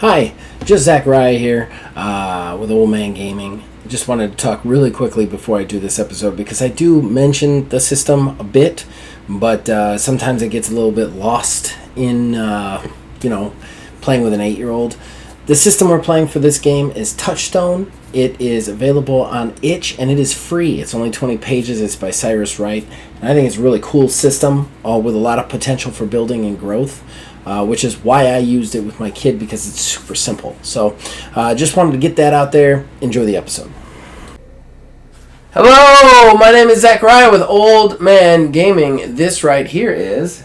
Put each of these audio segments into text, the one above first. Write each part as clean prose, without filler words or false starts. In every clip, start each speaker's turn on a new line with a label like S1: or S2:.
S1: Hi, just Zachariah here with Old Man Gaming. Just wanted to talk really quickly before I do this episode because I do mention the system a bit, but sometimes it gets a little bit lost in, playing with an 8-year-old. The system we're playing for this game is Touchstone. It is available on itch and it is free. It's only 20 pages. It's by Cyrus Wright. And I think it's a really cool system with a lot of potential for building and growth. Which is why I used it with my kid because it's super simple. So just wanted to get that out there. Enjoy the episode. Hello, my name is Zachariah with Old Man Gaming. This right here is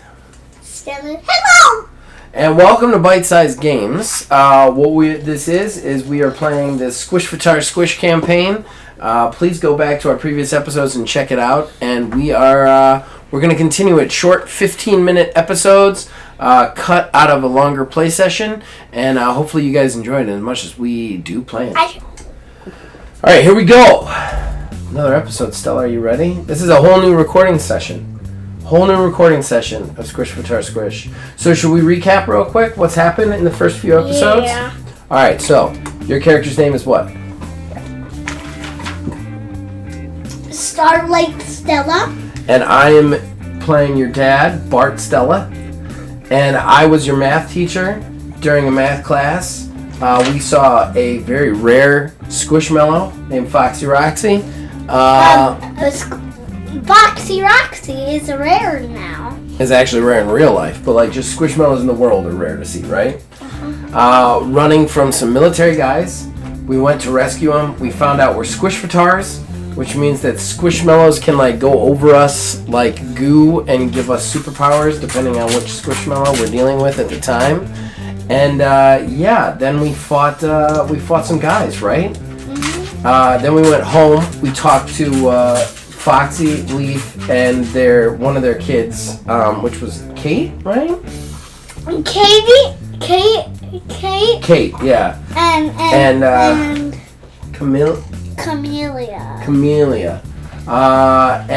S2: Stella. Hello!
S1: And welcome to Bite Size Games. This is we are playing the Squishville Squish campaign. Please go back to our previous episodes and check it out. And we're going to continue it short 15-minute episodes. Cut out of a longer play session, and hopefully you guys enjoyed it as much as we do playing. Alright, here we go. Another episode. Stella, are you ready? This is a whole new recording session. Of Squishville Squish. So should we recap real quick what's happened in the first few episodes?
S2: Yeah.
S1: Alright, so your character's name is what?
S2: Starlight Stella.
S1: And I am playing your dad, Bart Stella. And I was your math teacher during a math class. We saw a very rare Squishmallow named Foxy Roxy.
S2: Foxy Roxy is rare now.
S1: It's actually rare in real life, but like just Squishmallows in the world are rare to see, right? Running from some military guys. We went to rescue them. We found out we're Squishvatars, which means that Squishmallows can like go over us like goo and give us superpowers depending on which Squishmallow we're dealing with at the time. And then we fought some guys, right? Mm-hmm. Then we went home. We talked to Foxy, Leaf, and one of their kids, which was Kate, right? Kate, yeah. And Camellia.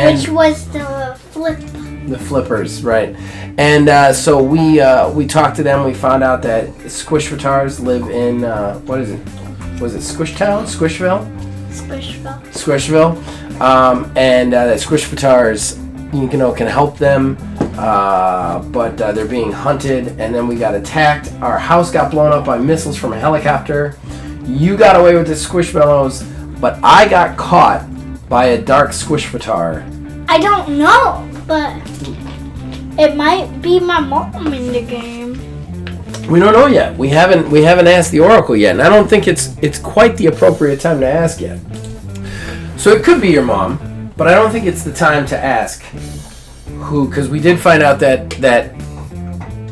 S2: Which was the flip.
S1: The flippers, right. And so we talked to them. We found out that Squishvatars live in, what is it? Was it Squishtown? Squishville? Squishville. And that Squishvatars, can help them, but they're being hunted. And then we got attacked. Our house got blown up by missiles from a helicopter. You got away with the Squishmallows. But I got caught by a dark Squishvatar.
S2: I don't know, but it might be my mom in the game.
S1: We don't know yet. We haven't asked the Oracle yet, and I don't think it's quite the appropriate time to ask yet. So it could be your mom, but I don't think it's the time to ask who, because we did find out that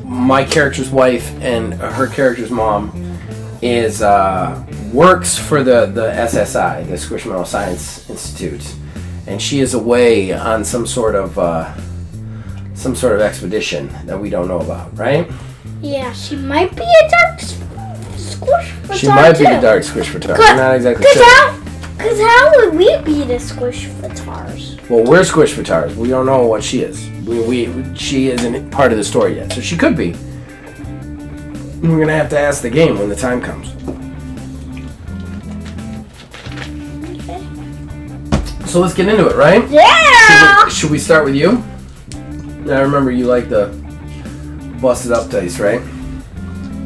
S1: my character's wife and her character's mom is works for the SSI, the Squishmallow Science Institute, and she is away on some sort of expedition that we don't know about, right?
S2: Yeah, she might be a dark Squishvatar.
S1: She might be the dark Squishvatar. I'm not exactly sure.
S2: Because how would we be the Squishvatars?
S1: Well, we're Squishvatars. We don't know what she is. She isn't part of the story yet, so she could be. We're gonna have to ask the game when the time comes. So let's get into it, right?
S2: Yeah!
S1: Should we start with you? I remember you like the busted up dice, right?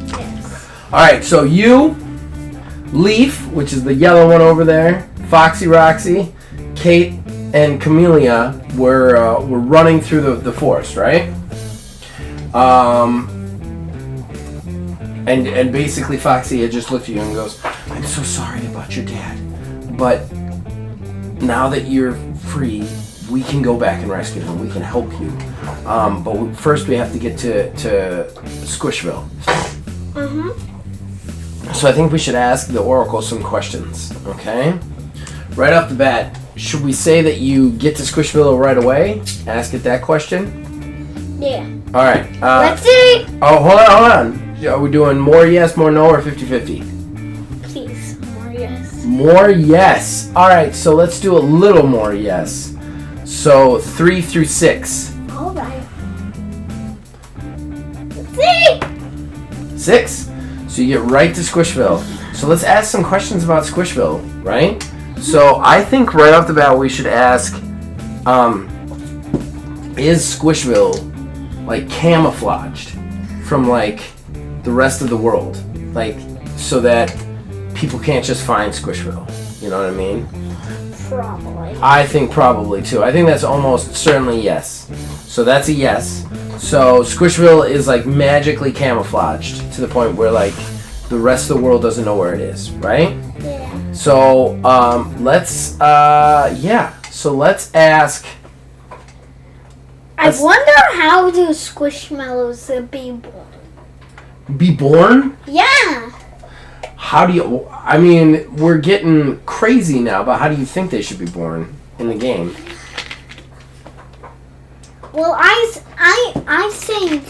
S2: Yes.
S1: Alright, so you, Leaf, which is the yellow one over there, Foxy Roxy, Kate, and Camellia were running through the forest, right? And basically Foxy had just looked at you and goes, I'm so sorry about your dad, but now that you're free, we can go back and rescue him. We can help you. But first we have to get to Squishville. Mm-hmm. So I think we should ask the Oracle some questions, okay? Right off the bat, should we say that you get to Squishville right away? Ask it that question?
S2: Yeah.
S1: All right.
S2: Let's see.
S1: Oh, hold on. Are we doing more yes, more no, or 50-50?
S2: Please, more yes.
S1: More yes. All right, so let's do a little more yes. So 3 through 6.
S2: All right. Let's see.
S1: 6. So you get right to Squishville. So let's ask some questions about Squishville, right? So I think right off the bat we should ask, is Squishville like camouflaged from like the rest of the world? Like so that people can't just find Squishville. You know what I mean?
S2: Probably.
S1: I think probably too. I think that's almost certainly yes. So that's a yes. So Squishville is like magically camouflaged to the point where like the rest of the world doesn't know where it is, right?
S2: Yeah.
S1: So let's So let's ask.
S2: I wonder how do Squishmallows be born?
S1: Be born?
S2: Yeah.
S1: How do you? I mean, we're getting crazy now, but how do you think they should be born in the game?
S2: Well, I think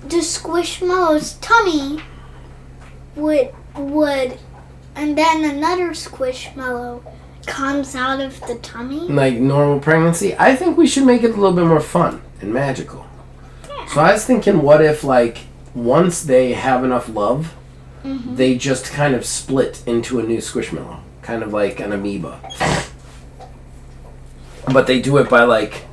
S2: the Squishmallow's tummy would and then another Squishmallow comes out of the tummy.
S1: Like normal pregnancy? I think we should make it a little bit more fun and magical.
S2: Yeah.
S1: So I was thinking, what if like once they have enough love, they just kind of split into a new Squishmallow, kind of like an amoeba. But they do it by like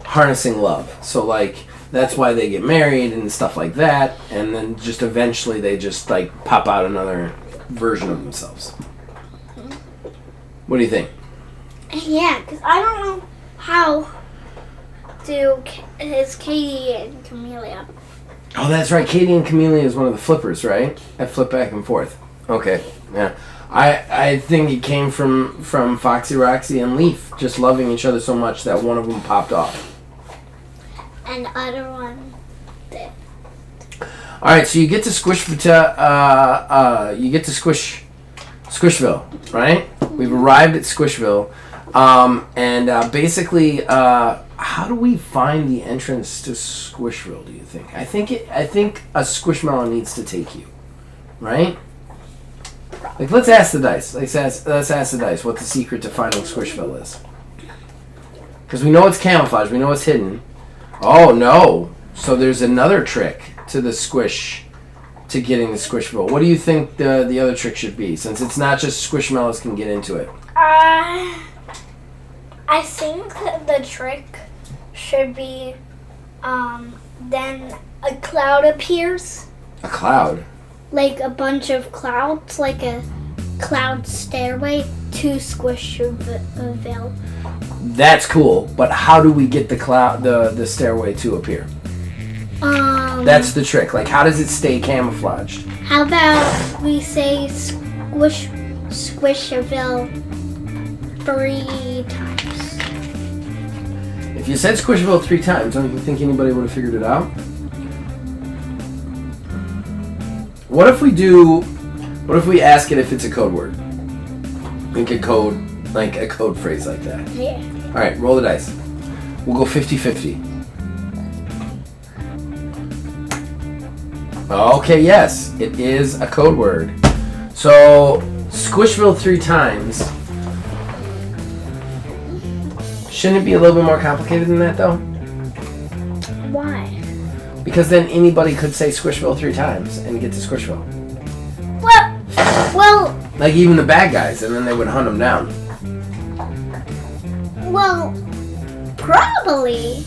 S1: harnessing love. So like that's why they get married and stuff like that, and then just eventually they just like pop out another version of themselves. What do you think?
S2: Yeah, because I don't know how is Katie and Camellia.
S1: Oh, that's right. Katie and Camellia is one of the flippers, right? I flip back and forth. Okay, yeah. I think it came from Foxy, Roxy, and Leaf just loving each other so much that one of them popped off.
S2: And the other one did.
S1: All right, so you get to Squishville, right? We've arrived at Squishville, and basically, how do we find the entrance to Squishville? Do you think? I think a Squishmallow needs to take you, right? Like, let's ask the dice. Let's ask the dice what the secret to finding Squishville is. Because we know it's camouflage. We know it's hidden. Oh no! So there's another trick to the squish, to getting the Squishville. What do you think the other trick should be? Since it's not just Squishmallows can get into it.
S2: I think the trick should be, then a cloud appears.
S1: A cloud?
S2: Like a bunch of clouds, like a cloud stairway to Squishville.
S1: That's cool, but how do we get the stairway to appear? That's the trick. Like, how does it stay camouflaged?
S2: How about we say Squishville 3 times?
S1: If you said Squishville 3 times, don't you think anybody would have figured it out? What if we ask it if it's a code word? Like a code phrase like that.
S2: Yeah.
S1: Alright, roll the dice. We'll go 50-50. Okay, yes, it is a code word. So, Squishville 3 times. Shouldn't it be a little bit more complicated than that, though?
S2: Why?
S1: Because then anybody could say Squishville 3 times and get to Squishville.
S2: Well,
S1: Like even the bad guys, and then they would hunt them down.
S2: well, probably.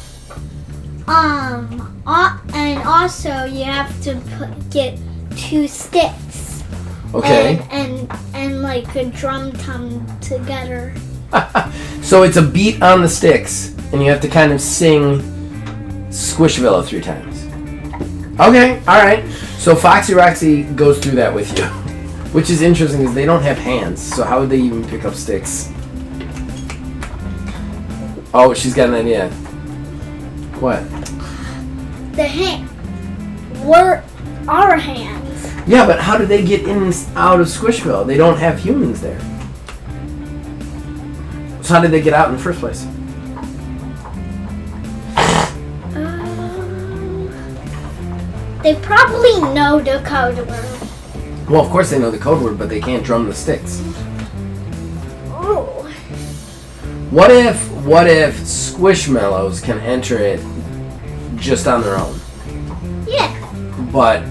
S2: And also you have to get 2 sticks.
S1: Okay.
S2: And like a drum tum together.
S1: So it's a beat on the sticks, and you have to kind of sing Squishville 3 times. Okay, alright. So Foxy Roxy goes through that with you. Which is interesting because they don't have hands, so how would they even pick up sticks? Oh, she's got an idea. What?
S2: The were our hands.
S1: Yeah, but how do they get in and out of Squishville? They don't have humans there. So how did they get out in the first place?
S2: They probably know the code word.
S1: Well, of course they know the code word, but they can't drum the sticks.
S2: Ooh.
S1: What if Squishmallows can enter it just on their own?
S2: Yeah.
S1: but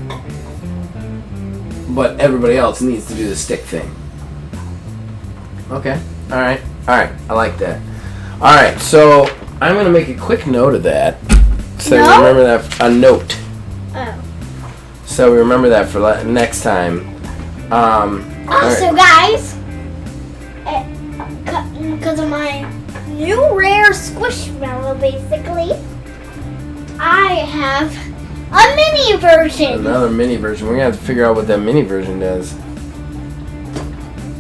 S1: everybody else needs to do the stick thing. Okay. All right. I like that. All right. So I'm gonna make a quick note of that. So we remember that a note.
S2: Oh.
S1: So we remember that for next time.
S2: Also, guys, because of my new rare Squishville, basically, I have a mini version.
S1: Another mini version. We're gonna have to figure out what that mini version does.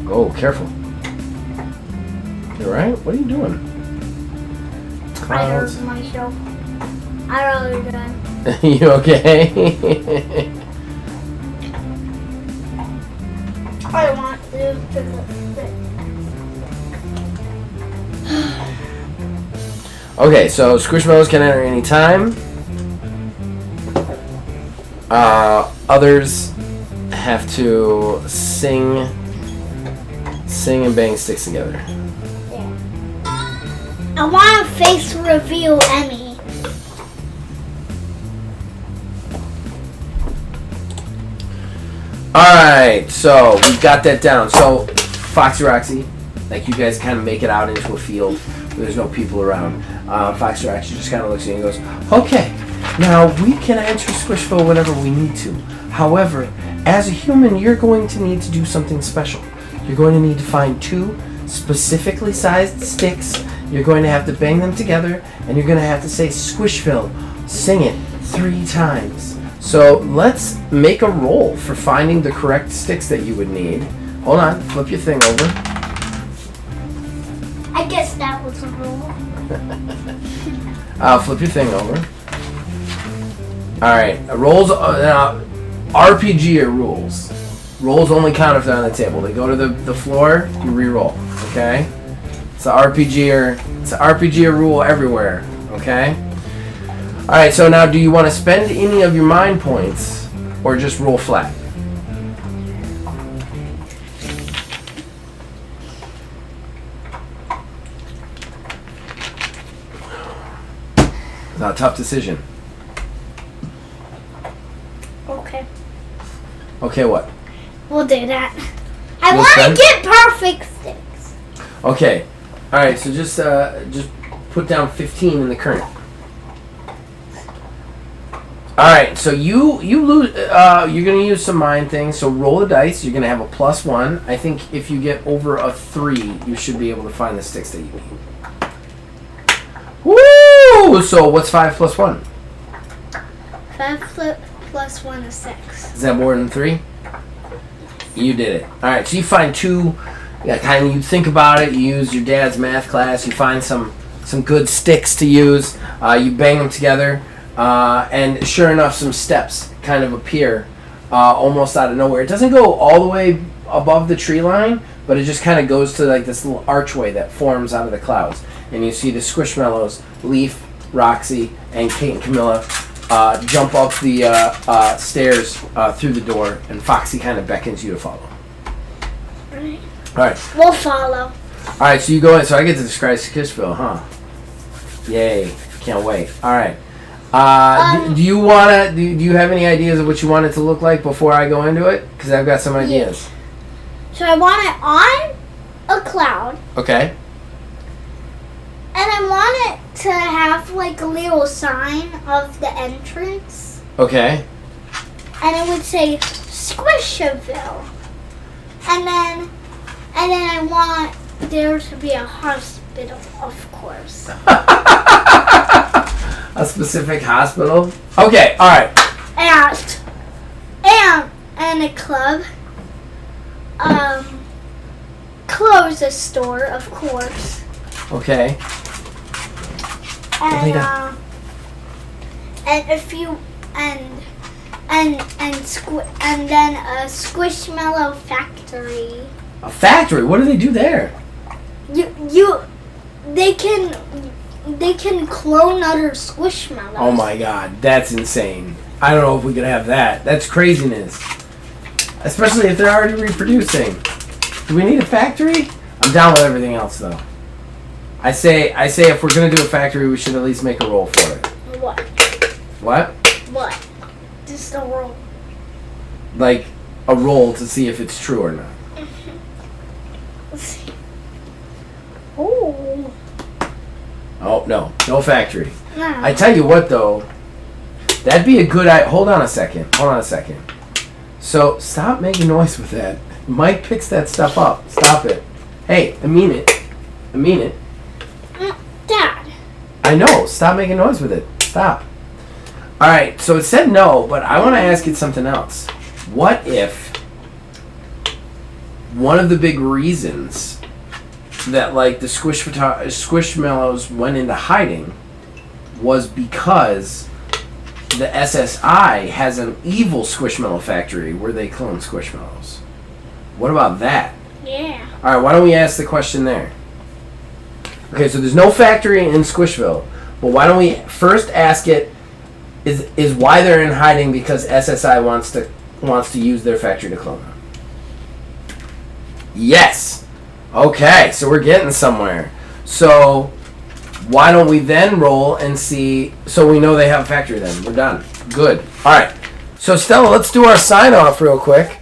S1: Oh, careful. You alright? What are you doing?
S2: Clouds. I hurt myself. I really did.
S1: You okay?
S2: I want to do
S1: Okay, so Squishmallows can enter any time. Others have to sing and bang sticks together.
S2: Yeah. I want to face reveal Emmy.
S1: Alright, so we've got that down. So, Foxy Roxy, like you guys kind of make it out into a field where there's no people around. Foxy Roxy just kind of looks at you and goes, okay, now we can enter Squishville whenever we need to. However, as a human, you're going to need to do something special. You're going to need to find 2 specifically sized sticks. You're going to have to bang them together, and you're going to have to say Squishville. Sing it 3 times. So let's make a roll for finding the correct sticks that you would need. Hold on, flip your thing over.
S2: I guess that was a roll.
S1: Flip your thing over. Alright, rolls, RPG are rules. Rolls only count if they're on the table. They go to the floor, you re-roll, okay? It's an RPG rule everywhere, okay? Alright, so now do you want to spend any of your mind points or just roll flat? It's not a tough decision.
S2: Okay.
S1: Okay, what?
S2: We'll do that. I want to get perfect sticks.
S1: Okay. Alright, so just put down 15 in the current. Alright, so you lose. You're gonna use some mind things. So roll the dice. You're gonna have a +1. I think if you get over a 3, you should be able to find the sticks that you need. Woo! So what's 5 + 1?
S2: 5 plus 1 is 6.
S1: Is that more than 3? You did it. Alright, so you find 2. You think about it. You use your dad's math class. You find some good sticks to use. You bang them together. And sure enough, some steps kind of appear almost out of nowhere. It doesn't go all the way above the tree line, but it just kind of goes to like this little archway that forms out of the clouds. And you see the Squishmallows, Leaf, Roxy, and Kate and Camilla jump up the stairs through the door, and Foxy kind of beckons you to follow. All right.
S2: We'll follow.
S1: All right, so you go in. So I get to describe Squishville, huh? Yay! Can't wait. All right. Do you have any ideas of what you want it to look like before I go into it? Because I've got some ideas.
S2: Yeah. So I want it on a cloud.
S1: Okay.
S2: And I want it to have like a little sign of the entrance.
S1: Okay.
S2: And it would say Squishville. And then I want there to be a hospital, of course.
S1: A specific hospital? Okay, alright.
S2: And a club. Clothes store, of course.
S1: Okay.
S2: And if you and then a Squishmallow factory.
S1: A factory? What do they do there?
S2: They can clone other Squishmallows.
S1: Oh my god, that's insane. I don't know if we could have that. That's craziness. Especially if they're already reproducing. Do we need a factory? I'm down with everything else though. I say if we're gonna do a factory, we should at least make a roll for it.
S2: What?
S1: What?
S2: What? Just a roll.
S1: Like a roll to see if it's true or not.
S2: Let's see. Oh.
S1: Oh, no. No factory.
S2: No.
S1: I tell you what, though. That'd be a good idea. Hold on a second. So, stop making noise with that. Mike picks that stuff up. Stop it. Hey, I mean it.
S2: Dad.
S1: I know. Stop making noise with it. Stop. Alright, so it said no, but I want to ask it something else. What if one of the big reasons that, like, the Squishmallows went into hiding was because the SSI has an evil Squishmallow factory where they clone Squishmallows? What about that?
S2: Yeah.
S1: Alright, why don't we ask the question there? Okay, so there's no factory in Squishville, but why don't we first ask it, is why they're in hiding because SSI wants to use their factory to clone them? Yes! Okay, so we're getting somewhere. So, why don't we then roll and see, so we know they have a factory then. We're done. Good. Alright, so Stella, let's do our sign-off real quick.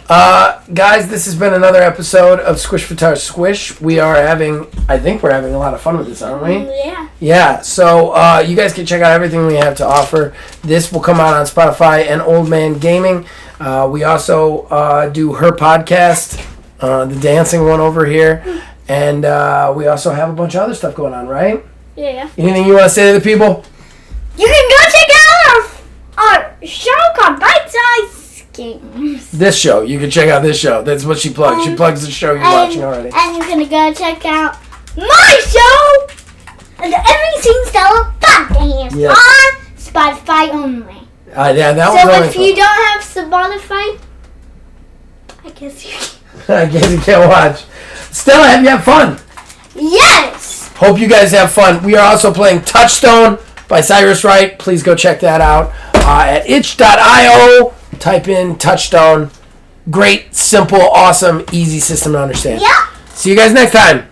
S1: Guys, this has been another episode of Squishville Squish. I think we're having a lot of fun with this, aren't we?
S2: Yeah.
S1: Yeah, so you guys can check out everything we have to offer. This will come out on Spotify and Old Man Gaming. We also do her podcast, the dancing one over here. And we also have a bunch of other stuff going on, right?
S2: Yeah.
S1: Anything you want to say to the people?
S2: You can go check out our show called Bite Size Games.
S1: This show. You can check out this show. That's what she plugs. She plugs the show you're watching already.
S2: And you're going to go check out my show, the Everything Stella podcast, on Spotify only.
S1: Yeah, that was
S2: So if you don't have Spotify, I guess you can.
S1: I guess you can't watch. Stella, have you had fun?
S2: Yes!
S1: Hope you guys have fun. We are also playing Touchstone by Cyrus Wright. Please go check that out at itch.io. Type in Touchstone. Great, simple, awesome, easy system to understand.
S2: Yeah.
S1: See you guys next time.